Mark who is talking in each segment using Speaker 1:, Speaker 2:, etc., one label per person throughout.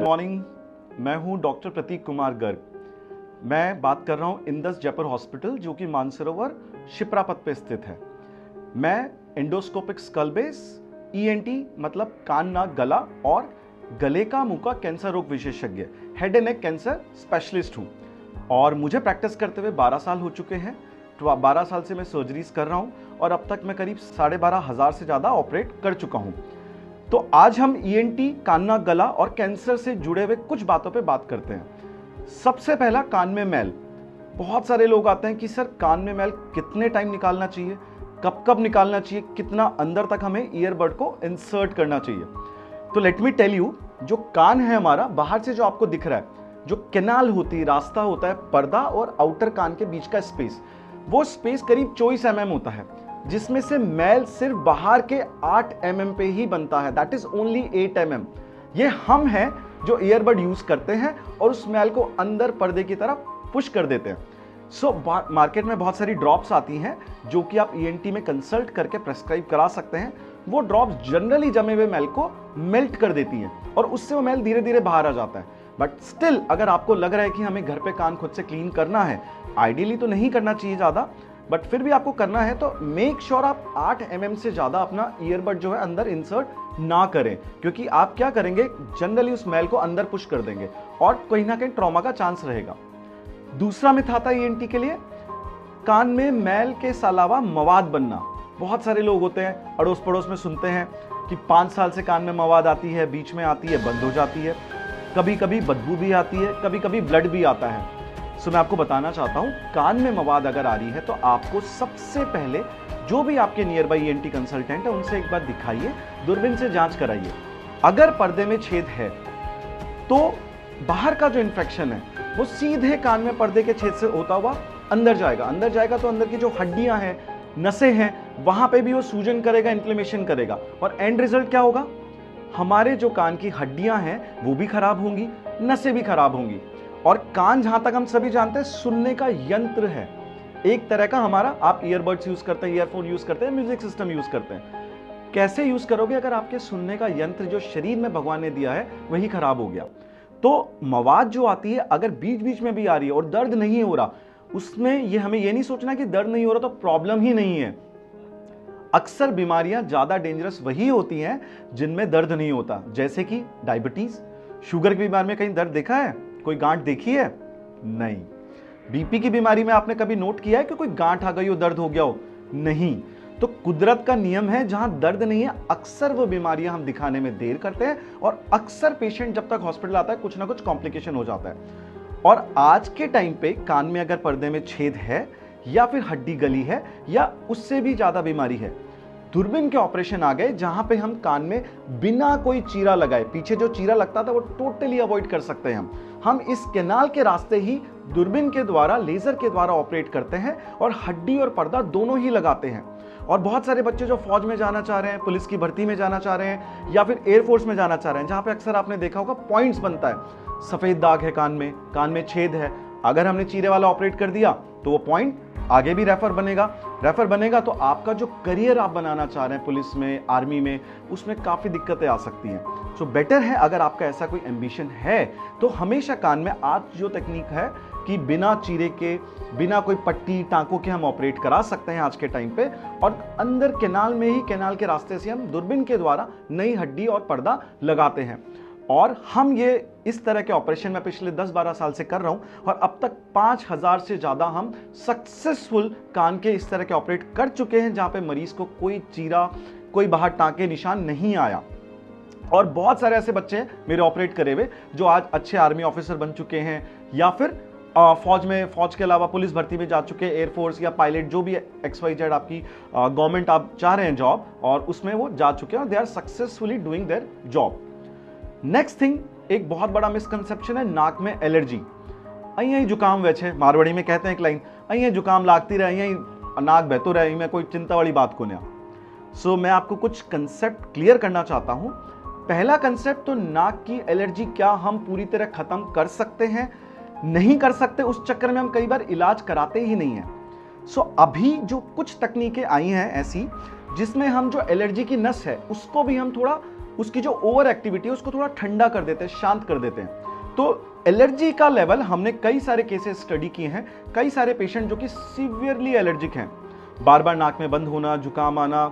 Speaker 1: Good morning, मैं हूं doctor प्रतीक कुमार गर्ग। मैं बात कर रहा हूं इंदस जयपुर हॉस्पिटल, जो कि मानसरोवर शिप्रा पथ पे स्थित है। मैं एंडोस्कोपिक स्कल बेस, ईएनटी मतलब कान नाक गला और गले का मुंह का कैंसर रोग विशेषज्ञ, head and neck cancer specialist हूं। और मुझे प्रैक्टिस करते हुए 12 साल हो चुके हैं। 12 साल से मैं सर्जरीज कर रहा हूं और अब तक मैं करीब 12,500 से ज़्यादा ऑपरेट कर चुका हूं। तो आज हम ईएनटी, कान नाक गला और कैंसर से जुड़े हुए कुछ बातों पे बात करते हैं। सबसे पहला, कान में मैल। बहुत सारे लोग आते हैं कि सर कान में मैल कितने टाइम निकालना चाहिए, कब कब निकालना चाहिए, कितना अंदर तक हमें ईयरबड को इंसर्ट करना चाहिए। तो लेट मी टेल यू, जो कान है हमारा, बाहर से जो आपको दिख रहा है, जो कैनाल होती है, रास्ता होता है, पर्दा और आउटर कान के बीच का स्पेस, वो स्पेस करीब 24 mm होता है, जिसमें से मैल सिर्फ बाहर के 8 mm पे ही बनता है। That is only 8 mm। ये हम हैं जो ईयरबड यूज करते हैं और उस मैल को अंदर पर्दे की तरफ पुश कर देते हैं। सो मार्केट में बहुत सारी ड्रॉप्स आती हैं जो कि आप ईएनटी में कंसल्ट करके प्रेस्क्राइब करा सकते हैं। वो ड्रॉप्स जनरली जमे हुए मैल को मेल्ट कर देती हैं और उससे वो मैल धीरे धीरे बाहर आ जाता है। बट स्टिल, अगर आपको लग रहा है कि हमें घर पे कान खुद से क्लीन करना है, आइडियली तो नहीं करना चाहिए ज़्यादा, बट फिर भी आपको करना है तो मेक श्योर आप 8 mm से ज़्यादा अपना ईयरबड जो है अंदर इंसर्ट ना करें, क्योंकि आप क्या करेंगे, जनरली उस मैल को अंदर पुश कर देंगे और कहीं ना कहीं ट्रॉमा का चांस रहेगा। दूसरा मिथ आता है ईएनटी के लिए, कान में मैल के अलावा मवाद बनना। बहुत सारे लोग होते हैं, अड़ोस पड़ोस में सुनते हैं कि 5 साल से कान में मवाद आती है, बीच में आती है, बंद हो जाती है, कभी कभी बदबू भी आती है, कभी कभी ब्लड भी आता है। सो मैं आपको बताना चाहता हूं, कान में मवाद अगर आ रही है तो आपको सबसे पहले जो भी आपके नियर बाई ईएनटी कंसल्टेंट है उनसे एक बार दिखाइए, दूरबीन से जांच कराइए। अगर पर्दे में छेद है तो बाहर का जो इन्फेक्शन है वो सीधे कान में पर्दे के छेद से होता हुआ अंदर जाएगा। अंदर जाएगा तो अंदर की जो हड्डियां हैं, नसें हैं, वहां पे भी वो सूजन करेगा, इन्फ्लेमेशन करेगा और एंड रिजल्ट क्या होगा, हमारे जो कान की हड्डियां हैं वो भी खराब होंगी, नसें भी खराब होंगी। और कान, जहां तक हम सभी जानते हैं, सुनने का यंत्र है एक तरह का हमारा। आप ईयरबड्स यूज करते हैं, ईयरफोन यूज करते हैं, म्यूजिक सिस्टम यूज करते हैं। कैसे यूज करोगे अगर आपके सुनने का यंत्र जो शरीर में भगवान ने दिया है वही खराब हो गया? तो मवाद जो आती है अगर बीच बीच में भी आ रही है और दर्द नहीं हो रहा, उसमें ये हमें ये नहीं सोचना कि दर्द नहीं हो रहा तो प्रॉब्लम ही नहीं है। अक्सर बीमारियां ज्यादा डेंजरस वही होती हैं जिनमें दर्द नहीं होता, जैसे कि डायबिटीज, शुगर की बीमारी में कहीं दर्द देखा है, कोई गांठ देखी है? नहीं। बीपी की बीमारी में आपने कभी नोट किया है कि कोई गांठ आ गई हो, दर्द हो गया हो? नहीं। तो कुदरत का नियम है, जहां दर्द नहीं है अक्सर वो बीमारियां हम दिखाने में देर करते हैं और अक्सर पेशेंट जब तक हॉस्पिटल आता है कुछ ना कुछ कॉम्प्लिकेशन हो जाता है। और आज के टाइम पे कान में अगर पर्दे में छेद है या फिर हड्डी गली है या उससे भी ज्यादा बीमारी है, दूरबीन के ऑपरेशन आ गए जहां पे हम कान में बिना कोई चीरा लगाए, पीछे जो चीरा लगता था वो टोटली अवॉइड कर सकते हैं। हम इस कैनाल के रास्ते ही दूरबीन के द्वारा, लेजर के द्वारा ऑपरेट करते हैं और हड्डी और पर्दा दोनों ही लगाते हैं। और बहुत सारे बच्चे जो फौज में जाना चाह रहे हैं, पुलिस की भर्ती में जाना चाह रहे हैं या फिर एयरफोर्स में जाना चाह रहे हैं, जहां पे अक्सर आपने देखा होगा पॉइंट्स बनता है, सफेद दाग है कान में छेद है, अगर हमने चीरे वाला ऑपरेट कर दिया तो वो पॉइंट आगे भी रेफर बनेगा तो आपका जो करियर आप बनाना चाह रहे हैं पुलिस में, आर्मी में, उसमें काफ़ी दिक्कतें आ सकती हैं। सो बेटर है, अगर आपका ऐसा कोई एम्बिशन है तो हमेशा कान में आज जो टेक्निक है कि बिना चीरे के, बिना कोई पट्टी टांकों के हम ऑपरेट करा सकते हैं आज के टाइम पे, और अंदर कैनाल में ही, कैनाल के रास्ते से हम दूरबीन के द्वारा नई हड्डी और पर्दा लगाते हैं। और हम ये इस तरह के ऑपरेशन में पिछले 10-12 साल से कर रहा हूं और अब तक 5,000 से ज्यादा हम सक्सेसफुल कान के इस तरह के ऑपरेट कर चुके हैं, जहां पे मरीज को कोई चीरा, कोई बाहर टांके निशान नहीं आया। और बहुत सारे ऐसे बच्चे हैं मेरे ऑपरेट करे हुए जो आज अच्छे आर्मी ऑफिसर बन चुके हैं या फिर फौज के अलावा पुलिस भर्ती में जा चुके हैं, एयरफोर्स या पायलट, जो भी XYZ आपकी गवर्नमेंट आप चाह रहे हैं जॉब, और उसमें वो जा चुके हैं और they are successfully doing their job. Next thing, एक बहुत बड़ा मिसकंसेप्शन है नाक में एलर्जी। अं जुकाम वैसे मारवाड़ी में कहते हैं एक लाइन, अं जुकाम लागती रहे, अं नाक बहतो रहे, में कोई चिंता वाली बात को नहीं। सो मैं आपको कुछ कंसेप्ट क्लियर करना चाहता हूं। पहला कंसेप्ट तो, नाक की एलर्जी क्या हम पूरी तरह खत्म कर सकते हैं? नहीं कर सकते, उस चक्कर में हम कई बार इलाज कराते ही नहीं है। सो अभी जो कुछ तकनीकें आई हैं ऐसी, जिसमें हम जो एलर्जी की नस है उसको भी हम थोड़ा उसकी जो ओवर एक्टिविटी है उसको थोड़ा ठंडा कर देते हैं, शांत कर देते हैं। तो एलर्जी का लेवल हमने कई सारे केसेस स्टडी किए हैं, कई सारे पेशेंट जो कि सीवियरली एलर्जिक हैं, बार बार नाक में बंद होना, जुकाम आना,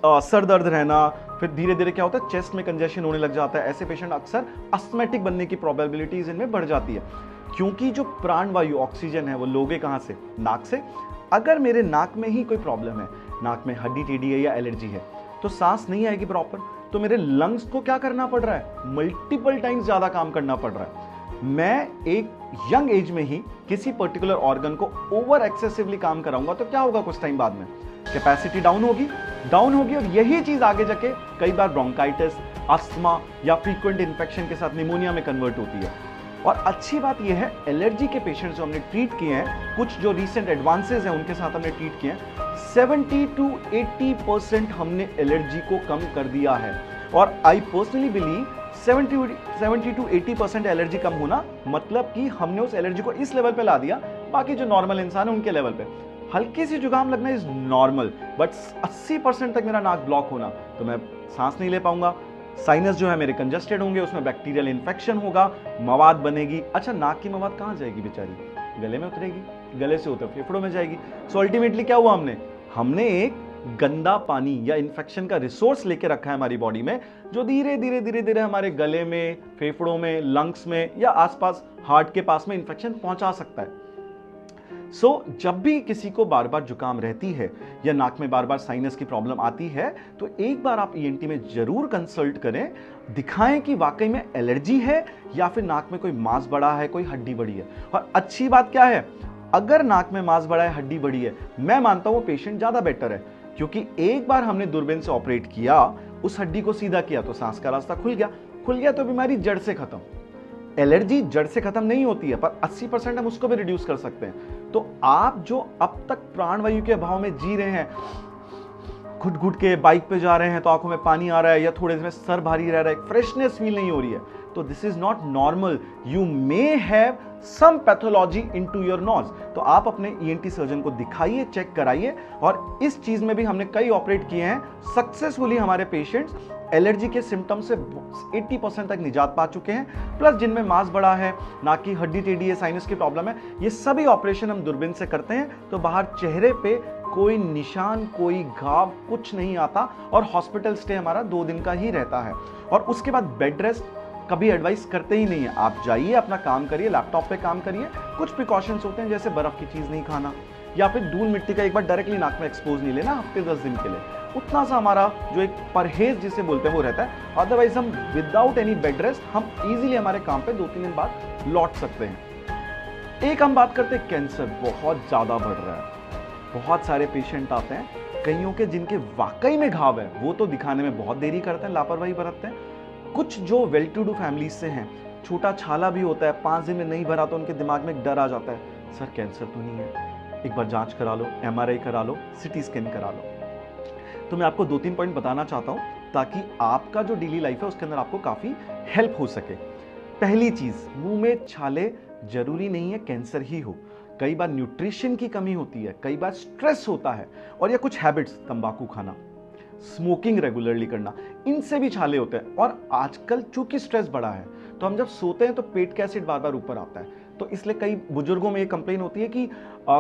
Speaker 1: सर दर्द रहना, फिर धीरे धीरे क्या होता है चेस्ट में कंजेशन होने लग जाता है। ऐसे पेशेंट अक्सर अस्थमैटिक बनने की प्रोबेबिलिटीज इनमें बढ़ जाती है, क्योंकि जो प्राणवायु ऑक्सीजन है वो लोगे कहाँ से, नाक से। अगर मेरे नाक में ही कोई प्रॉब्लम है, नाक में हड्डी टेढ़ी है या एलर्जी है, तो सांस नहीं आएगी प्रॉपर, तो मेरे लंग्स को क्या करना पड़ रहा है, मल्टीपल टाइम्स ज्यादा काम करना पड़ रहा है। मैं एक यंग एज में ही किसी पर्टिकुलर ऑर्गन को ओवर एक्सेसिवली काम कराऊंगा तो क्या होगा, कुछ टाइम बाद में कैपेसिटी डाउन होगी और यही चीज आगे जाके कई बार ब्रोंकाइटिस, अस्थमा या फ्रीक्वेंट इन्फेक्शन के साथ निमोनिया में कन्वर्ट होती है। और अच्छी बात यह है, एलर्जी के पेशेंट्स जो हमने ट्रीट किए हैं, कुछ जो रीसेंट एडवांसेस हैं उनके साथ हमने ट्रीट किए हैं, 70 to 80% हमने एलर्जी को कम कर दिया है। और I personally believe 70 to 80% allergy कम होना मतलब कि हमने उस एलर्जी को इस लेवल पे ला दिया, बाकी जो नॉर्मल इंसान है उनके लेवल पे। हल्की सी जुकाम लगना इज नॉर्मल, बट 80% तक मेरा नाक ब्लॉक होना तो मैं सांस नहीं ले पाऊंगा, साइनस जो है मेरे कंजस्टेड होंगे, उसमें बैक्टीरियल इन्फेक्शन होगा, मवाद बनेगी। अच्छा, नाक की मवाद कहाँ जाएगी बेचारी, गले में उतरेगी, गले से उतर फेफड़ों में जाएगी। सो अल्टीमेटली क्या हुआ, हमने एक गंदा पानी या इन्फेक्शन का रिसोर्स लेके रखा है हमारी बॉडी में, जो धीरे धीरे हमारे गले में, फेफड़ों में, लंग्स में या आसपास हार्ट के पास में इन्फेक्शन पहुंचा सकता है। जब भी किसी को बार बार जुकाम रहती है या नाक में बार बार साइनस की प्रॉब्लम आती है, तो एक बार आप ईएनटी में जरूर कंसल्ट करें, दिखाएं कि वाकई में एलर्जी है या फिर नाक में कोई मांस बढ़ा है, कोई हड्डी बढ़ी है। और अच्छी बात क्या है, अगर नाक में मांस बढ़ा है, हड्डी बढ़ी है, मैं मानता हूं वो पेशेंट ज्यादा बेटर है, क्योंकि एक बार हमने दूरबीन से ऑपरेट किया, उस हड्डी को सीधा किया तो सांस का रास्ता खुल गया तो बीमारी जड़ से खत्म। एलर्जी जड़ से खत्म नहीं होती है, पर 80% हम उसको भी रिड्यूस कर सकते हैं। तो आप जो अब तक प्राणवायु के अभाव में जी रहे हैं, घुट घुट के बाइक पे जा रहे हैं तो आंखों में पानी आ रहा है या थोड़े में सर भारी रह रहा है, फ्रेशनेस फील नहीं हो रही है, तो this is not normal, you may have some pathology into your nose. तो आप अपने ईएनटी सर्जन को दिखाइए, चेक कराइए। और इस चीज में भी हमने कई ऑपरेट किए हैं, सक्सेसफुली हमारे पेशेंट्स एलर्जी के सिम्टम से 80% तक निजात पा चुके हैं। प्लस जिनमें मांस बड़ा है, नाक की हड्डी टेढ़ी है, साइनस की प्रॉब्लम है, ये सभी ऑपरेशन हम दूरबीन से करते हैं, तो बाहर चेहरे पे कोई निशान, कोई घाव, कुछ नहीं आता। और हॉस्पिटल स्टे हमारा 2 दिन का ही रहता है। और उसके बाद बेड रेस्ट कभी एडवाइस करते ही नहीं है। आप जाइए, अपना काम करिए, लैपटॉप पे काम करिए। कुछ प्रिकॉशंस होते हैं, जैसे बर्फ की चीज नहीं खाना या फिर धूल मिट्टी का एक बार डायरेक्टली नाक में एक्सपोज नहीं लेना हफ्ते 10 दिन के लिए। उतना सा हमारा जो एक परहेज जिसे बोलते हैं वो रहता है। अदरवाइज हम विदाउट एनी बेड रेस्ट हम इजीली हमारे काम पे 2-3 दिन बाद लौट सकते हैं। एक हम बात करते हैं, कैंसर बहुत ज्यादा बढ़ रहा है। बहुत सारे पेशेंट आते हैं, कईयों के जिनके वाकई में घाव है, वो तो दिखाने में बहुत देरी करते हैं, लापरवाही बरतते हैं। कुछ जो वेल टू डू फैमिलीज से हैं, छोटा छाला भी होता है, 5 दिन में नहीं भरा तो उनके दिमाग में एक डर आ जाता है, सर कैंसर तो नहीं है, एक बार जांच करा लो, एमआरआई करा लो, सिटी स्कैन करा लो। तो मैं आपको 2-3 पॉइंट बताना चाहता हूं, ताकि आपका जो डेली लाइफ है उसके अंदर आपको काफी हेल्प हो सके। पहली चीज, मुंह में छाले जरूरी नहीं है कैंसर ही हो। कई बार न्यूट्रिशन की कमी होती है, कई बार स्ट्रेस होता है, और या कुछ हैबिट्स, तंबाकू खाना, स्मोकिंग रेगुलरली करना, इनसे भी छाले होते हैं। और आजकल चूंकि स्ट्रेस बढ़ा है, तो हम जब सोते हैं तो पेट का एसिड बार बार ऊपर आता है, तो इसलिए कई बुजुर्गों में ये कंप्लेन होती है कि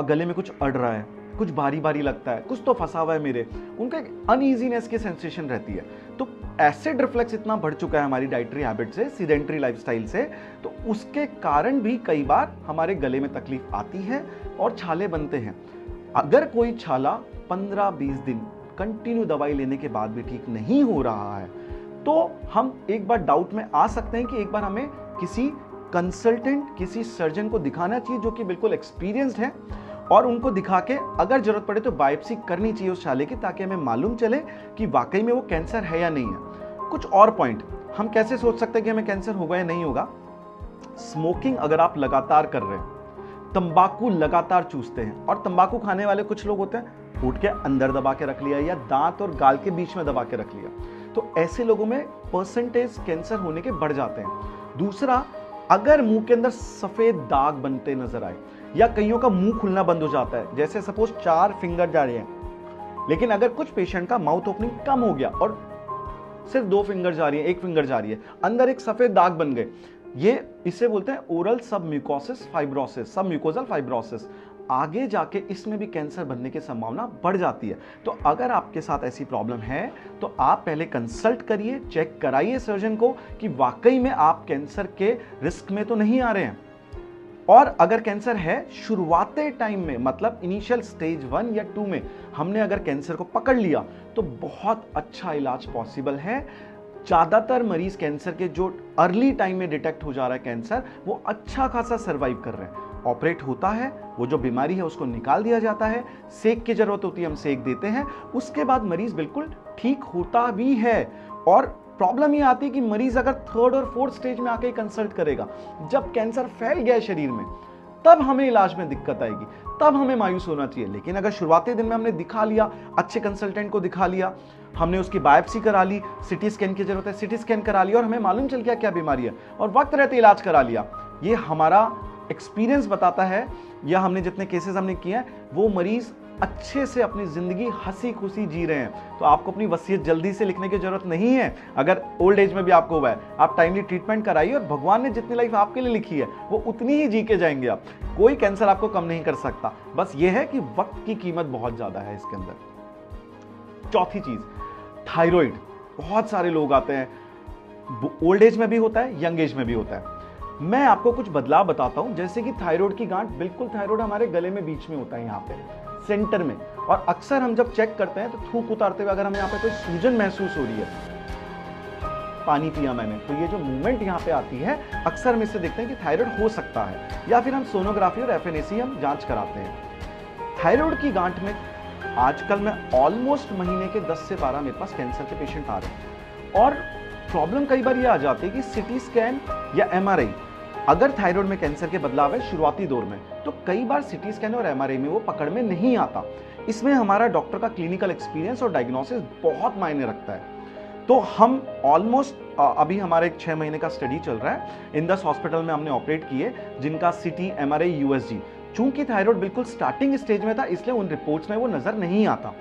Speaker 1: गले में कुछ अड़ रहा है, कुछ भारी भारी लगता है, कुछ तो फंसा हुआ है मेरे, उनका एक अनईजीनेस की सेंसेशन रहती है। तो एसिड रिफ्लेक्स इतना बढ़ चुका है हमारी डाइटरी हैबिट से, सीडेंटरी लाइफस्टाइल से, तो उसके कारण भी कई बार हमारे गले में तकलीफ आती है और छाले बनते हैं। अगर कोई छाला 15-20 दिन कंटिन्यू दवाई लेने के बाद भी ठीक नहीं हो रहा है, तो हम एक बार डाउट में आ सकते हैं कि एक बार हमें किसी कंसल्टेंट, किसी सर्जन को दिखाना चाहिए जो कि बिल्कुल एक्सपीरियंस्ड है, और उनको दिखा के अगर जरूरत पड़े तो बायोप्सी करनी चाहिए उस छाले की, ताकि हमें मालूम चले कि वाकई में वो कैंसर है या नहीं है। कुछ और पॉइंट, हम कैसे सोच सकते हैं कि हमें कैंसर होगा या नहीं होगा। स्मोकिंग अगर आप लगातार कर रहे हैं, तंबाकू लगातार चूसते हैं, और तंबाकू खाने वाले कुछ लोग होते हैं उठ के अंदर दबा के रख लिया या दांत और गाल के बीच में दबा के रख लिया, तो ऐसे लोगों में परसेंटेज कैंसर होने के बढ़ जाते हैं। दूसरा, अगर मुंह के अंदर सफेद दाग बनते नजर आए, या कईयों का मुंह खुलना बंद हो जाता है, जैसे सपोज 4 फिंगर जा रहे हैं, लेकिन अगर कुछ पेशेंट का माउथ ओपनिंग कम हो गया और सिर्फ 2 फिंगर जा रही है, 1 फिंगर जा रही है, अंदर एक सफेद दाग बन गए। ये इसे बोलते हैं ओरल सबम्यूकोसिस फाइब्रोसिस, सबम्यूकोजल फाइब्रोसिस। आगे जाके इसमें भी कैंसर बनने की संभावना बढ़ जाती है। तो अगर आपके साथ ऐसी प्रॉब्लम है तो आप पहले कंसल्ट करिए, चेक कराइए सर्जन को कि वाकई में आप कैंसर के रिस्क में तो नहीं आ रहे हैं। और अगर कैंसर है शुरुआती टाइम में, मतलब इनिशियल स्टेज 1 या 2 में हमने अगर कैंसर को पकड़ लिया तो बहुत अच्छा इलाज पॉसिबल है। ज्यादातर मरीज कैंसर के जो अर्ली टाइम में डिटेक्ट हो जा रहा है कैंसर, वो अच्छा खासा सर्वाइव कर रहे हैं। ऑपरेट होता है, वो जो बीमारी है उसको निकाल दिया जाता है, सेक की जरूरत होती है, हम सेक देते हैं, उसके बाद मरीज बिल्कुल ठीक होता भी है। और प्रॉब्लम ये आती है कि मरीज अगर 3rd और 4th स्टेज में आके कंसल्ट करेगा, जब कैंसर फैल गया शरीर में, तब हमें इलाज में दिक्कत आएगी, तब हमें मायूस होना चाहिए। लेकिन अगर शुरुआती दिन में हमने दिखा लिया, अच्छे कंसल्टेंट को दिखा लिया, हमने उसकी बायोप्सी करा ली, सिटी स्कैन की जरूरत है सिटी स्कैन करा लिया और हमें मालूम चल गया क्या बीमारी है और वक्त रहते इलाज करा लिया, ये हमारा एक्सपीरियंस बताता है, या हमने जितने केसेस हमने किए हैं, वो मरीज अच्छे से अपनी जिंदगी हंसी खुशी जी रहे हैं। तो आपको अपनी वसीयत जल्दी से लिखने की जरूरत नहीं है। अगर ओल्ड एज में भी आपको हुआ है, आप टाइमली ट्रीटमेंट कराइए और भगवान ने जितनी लाइफ आपके लिए लिखी है वो उतनी ही जी के जाएंगे आप। कोई कैंसर आपको कम नहीं कर सकता, बस ये है कि वक्त की कीमत बहुत ज्यादा है इसके अंदर। चौथी चीज, थायराइड। बहुत सारे लोग आते हैं, ओल्ड एज में भी होता है, यंग एज में भी होता है। मैं आपको कुछ बदलाव बताता हूं, जैसे कि थायराइड की गांठ, बिल्कुल थायराइड हमारे गले में बीच में होता है, यहाँ पे सेंटर में। और अक्सर हम जब चेक करते हैं तो थूक उतारते हुए अगर हमें यहाँ पे कोई सूजन महसूस हो रही है, पानी पिया मैंने, तो ये जो मूवमेंट यहाँ पे आती है, अक्सर हम इससे देखते हैं कि थायराइड हो सकता है। या फिर हम सोनोग्राफी और एफएनएसी हम जांच कराते हैं। थायराइड की गांठ में आजकल में ऑलमोस्ट महीने के 10 से 12 मेरे पास कैंसर के पेशेंट आ रहे हैं। और प्रॉब्लम कई बार ये आ जाती है कि सिटी स्कैन या एमआरआई, अगर थायराइड में कैंसर के बदलाव है शुरुआती दौर में, तो कई बार सिटी स्कैन और एमआरआई में वो पकड़ में नहीं आता। इसमें हमारा डॉक्टर का क्लिनिकल एक्सपीरियंस और डायग्नोसिस बहुत मायने रखता है। तो हम ऑलमोस्ट अभी हमारा एक 6 महीने का स्टडी चल रहा है, इंदस हॉस्पिटल में हमने ऑपरेट किए, जिनका सिटी एमआरआई यूएसजी। चूंकि थायराइड बिल्कुल स्टार्टिंग स्टेज में था, इसलिए उन रिपोर्ट्स में वो नजर नहीं आता।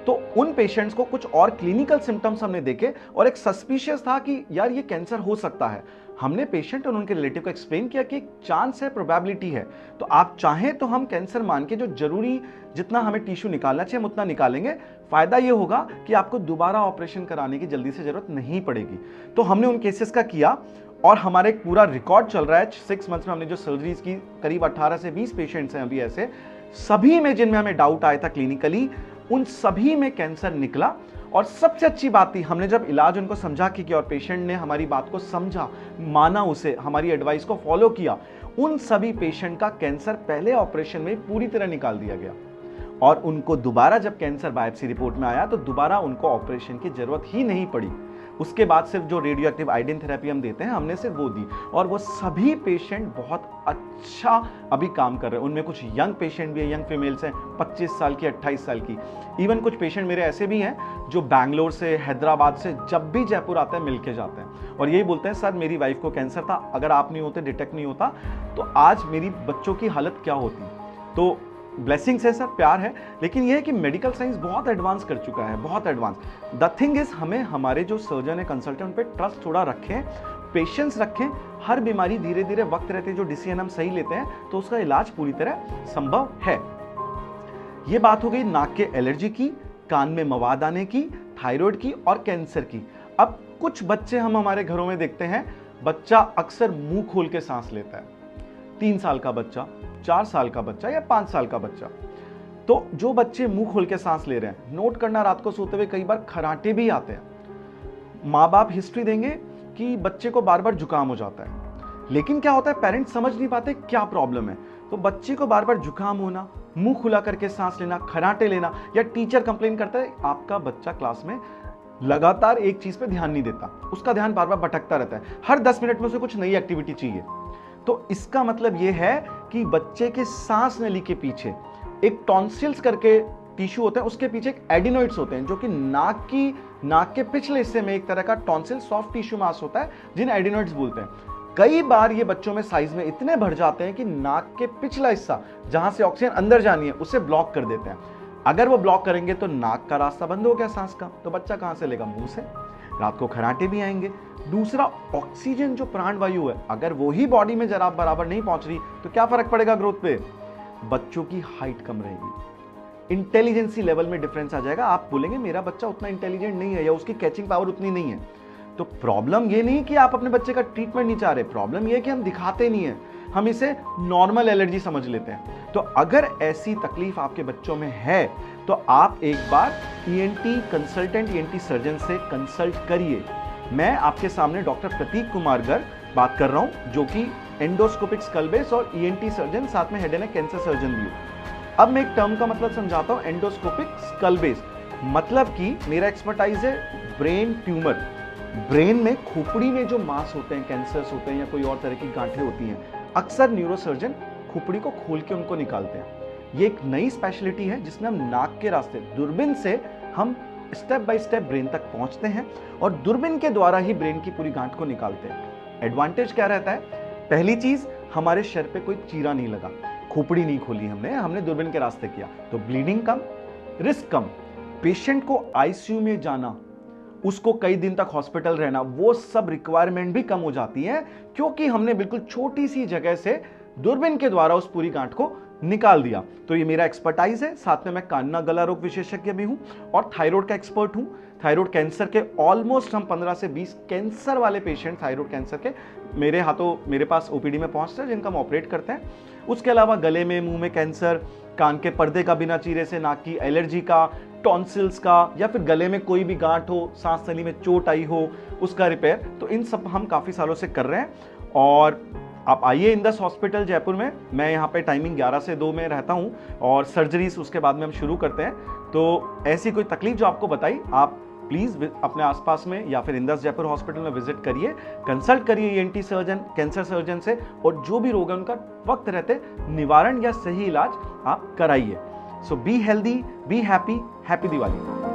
Speaker 1: तो उन पेशेंट्स को कुछ और क्लिनिकल सिम्टम्स हमने देखे और एक सस्पिशियस था कि यार ये कैंसर हो सकता है। हमने पेशेंट और उनके रिलेटिव को एक्सप्लेन किया कि चांस है, प्रोबेबिलिटी है, तो आप चाहें तो हम कैंसर मान के जो जरूरी जितना हमें टिश्यू निकालना चाहिए हम उतना निकालेंगे। फायदा ये होगा कि आपको दोबारा ऑपरेशन कराने की जल्दी से जरूरत नहीं पड़ेगी। तो हमने उन केसेस का किया और हमारा एक पूरा रिकॉर्ड चल रहा है। 6 मंथ्स में हमने जो सर्जरीज की, करीब 18 से 20 पेशेंट्स हैं अभी ऐसे, सभी में जिनमें हमें डाउट आया था क्लिनिकली, उन सभी में कैंसर निकला। और सबसे अच्छी बात थी, हमने जब इलाज उनको समझा कि और पेशेंट ने हमारी बात को समझा, माना उसे, हमारी एडवाइस को फॉलो किया, उन सभी पेशेंट का कैंसर पहले ऑपरेशन में पूरी तरह निकाल दिया गया। और उनको दोबारा जब कैंसर बायोप्सी रिपोर्ट में आया तो दोबारा उनको ऑपरेशन की जरूरत ही नहीं पड़ी। उसके बाद सिर्फ जो रेडियो एक्टिव आयोडीन थेरेपी हम देते हैं, हमने सिर्फ वो दी। और वो सभी पेशेंट बहुत अच्छा अभी काम कर रहे हैं। उनमें कुछ यंग पेशेंट भी है, यंग फीमेल्स हैं, 25 साल की, 28 साल की। इवन कुछ पेशेंट मेरे ऐसे भी हैं जो बैंगलोर से, हैदराबाद से जब भी जयपुर आते हैं मिलके जाते हैं और यही बोलते हैं, सर मेरी वाइफ को कैंसर था, अगर आप नहीं होते, डिटेक्ट नहीं होता, तो आज मेरी बच्चों की हालत क्या होती। तो ब्लेसिंग्स है सर, प्यार है। लेकिन यह है कि मेडिकल साइंस बहुत एडवांस कर चुका है, बहुत एडवांस। द थिंग इज, हमें हमारे जो सर्जन है, कंसल्टेंट पे ट्रस्ट थोड़ा रखें, पेशेंस रखें। हर बीमारी धीरे धीरे वक्त रहते जो डिसीजन हम सही लेते हैं तो उसका इलाज पूरी तरह संभव है। यह बात हो गई नाक के एलर्जी की, कान में मवाद आने की, थायराइड की और कैंसर की। अब कुछ बच्चे हम हमारे घरों में देखते हैं, बच्चा अक्सर मुंह खोल के सांस लेता है। 3 साल का बच्चा, 4 साल का बच्चा या 5 साल का बच्चा। तो जो बच्चे मुंह खोल के सांस ले रहे हैं, नोट करना, रात को सोते हुए कई बार खराटे भी आते हैं। माँ बाप हिस्ट्री देंगे कि बच्चे को बार बार जुकाम हो जाता है, लेकिन क्या होता है, पेरेंट्स समझ नहीं पाते क्या प्रॉब्लम है। तो बच्चे को बार बार जुकाम होना, मुंह खुला करके सांस लेना, खराटे लेना, या टीचर कंप्लेन करता है आपका बच्चा क्लास में लगातार एक चीज पे ध्यान नहीं देता, उसका ध्यान बार बार भटकता रहता है, हर 10 मिनट में उसे कुछ नई एक्टिविटी चाहिए। तो इसका मतलब यह है कि बच्चे के सांस नली के पीछे एक टॉन्सिल्स करके टिश्यू होते हैं, उसके पीछे एक एडिनोइड्स होते हैं, जो कि नाक के पिछले हिस्से में एक तरह का टॉन्सिल सॉफ्ट टिश्यू मास होता है, जिन एडिनोइड्स बोलते हैं। कई बार ये बच्चों में साइज में इतने बढ़ जाते हैं कि नाक के पिछला हिस्सा जहां से ऑक्सीजन अंदर जानी है उसे ब्लॉक कर देते हैं। अगर वो ब्लॉक करेंगे तो नाक का रास्ता बंद हो गया सांस का, तो बच्चा कहां से लेगा, मुंह से। रात को खर्राटे भी आएंगे। दूसरा, ऑक्सीजन जो प्राणवायु है, अगर वो ही बॉडी में जरा बराबर नहीं पहुंच रही तो क्या फर्क पड़ेगा ग्रोथ पे? बच्चों की हाइट कम रहेगी, इंटेलिजेंसी लेवल में डिफरेंस आ जाएगा। आप बोलेंगे मेरा बच्चा उतना इंटेलिजेंट नहीं है या उसकी कैचिंग पावर उतनी नहीं है, तो प्रॉब्लम ये नहीं कि आप अपने बच्चे का ट्रीटमेंट नहीं चाह रहे, प्रॉब्लम ये है कि हम दिखाते नहीं है, हम इसे नॉर्मल एलर्जी समझ लेते हैं। तो अगर ऐसी तकलीफ आपके बच्चों में है तो आप एक बार ईएनटी कंसल्टेंट, ईएनटी सर्जन से कंसल्ट करिए। मैं आपके सामने डॉक्टर प्रतीक कुमार गर्ग बात कर रहा हूं, जो कि एंडोस्कोपिक स्कल बेस और ईएनटी सर्जन, साथ में head and neck cancer surgeon भी हूं। अब मैं एक टर्म का मतलब समझाता हूं, एंडोस्कोपिक स्कल बेस मतलब कि मेरा एक्सपर्टाइज है ब्रेन ट्यूमर। ब्रेन में, खोपड़ी में जो मांस होते हैं, कैंसर्स होते हैं या कोई और तरह की गांठें होती हैं, अक्सर न्यूरोसर्जन खोपड़ी को खोल के उनको निकालते हैं। ये एक नई स्पेशलिटी है जिसमें हम नाक के रास्ते दूरबीन से हम स्टेप बाय स्टेप ब्रेन तक पहुंचते हैं और दूरबीन के द्वारा ही ब्रेन की पूरी गांठ को निकालते हैं। एडवांटेज क्या रहता है? पहली चीज, हमारे शरीर पे कोई चीरा नहीं लगा, खोपड़ी नहीं खोली हमने दूरबीन के रास्ते किया, तो ब्लीडिंग कम, रिस्क कम। पेशेंट को आईसीयू में जाना, उसको कई दिन तक हॉस्पिटल रहना, वो सब रिक्वायरमेंट भी कम हो जाती है, क्योंकि हमने बिल्कुल छोटी सी जगह से दूरबीन के द्वारा उस पूरी गांठ को निकाल दिया। तो ये मेरा एक्सपर्टाइज है। साथ में मैं कान गला रोग विशेषज्ञ भी हूं और थायराइड का एक्सपर्ट हूं। थायराइड कैंसर के ऑलमोस्ट हम 15 से 20 कैंसर वाले पेशेंट थायराइड कैंसर के मेरे पास ओपीडी में पहुंचते हैं, जिनका हम ऑपरेट करते हैं। उसके अलावा गले में, मुंह में कैंसर, कान के पर्दे का बिना चीरे से, नाक की एलर्जी का, टॉन्सिल्स का, या फिर गले में कोई भी गांठ हो, सांस नली में चोट आई हो, उसका रिपेयर, तो इन सब हम काफ़ी सालों से कर रहे हैं। और आप आइए इंदस हॉस्पिटल जयपुर में, मैं यहाँ पे टाइमिंग 11 से 2 में रहता हूँ और सर्जरीज उसके बाद में हम शुरू करते हैं। तो ऐसी कोई तकलीफ जो आपको बताई, आप प्लीज़ अपने आसपास में या फिर इंदस जयपुर हॉस्पिटल में विजिट करिए, कंसल्ट करिए ईएनटी सर्जन, कैंसर सर्जन से, और जो भी रोग है उनका वक्त रहते निवारण या सही इलाज आप कराइए। So be healthy, be happy, happy Diwali.